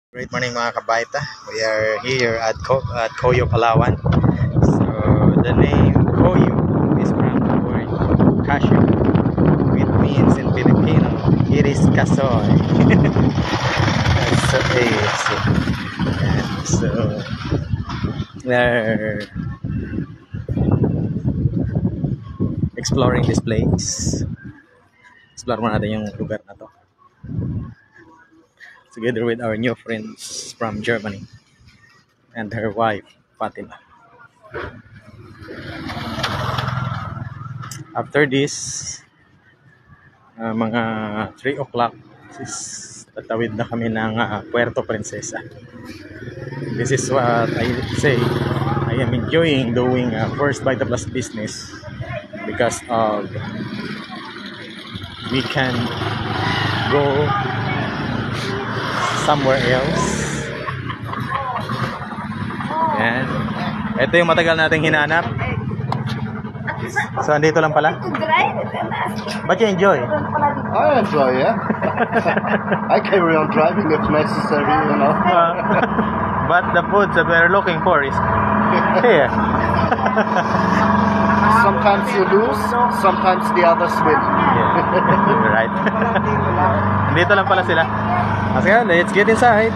Great morning mga kabaita. We are here at Coyo, Palawan. So the name Coyo is from the word cashew. It means in Filipino, it is kasoy. So so we are exploring this place. Explore mo natin yung lugar na to. Together with our new friends from Germany and her wife, Fatima. After this, mga 3 o'clock, tatawid na kami ng Puerto Princesa. This is what I say, I am enjoying doing First Bite Plus business because of we can go somewhere else. Yan. Ito yung matagal nating hinanap. So, andito lang pala. But you enjoy? I enjoy, yeah. I carry on driving if necessary, you know. But the foods that we're looking for is here. Sometimes you lose, sometimes the others win. Yeah. Right. Andito lang pala sila. Let's get inside.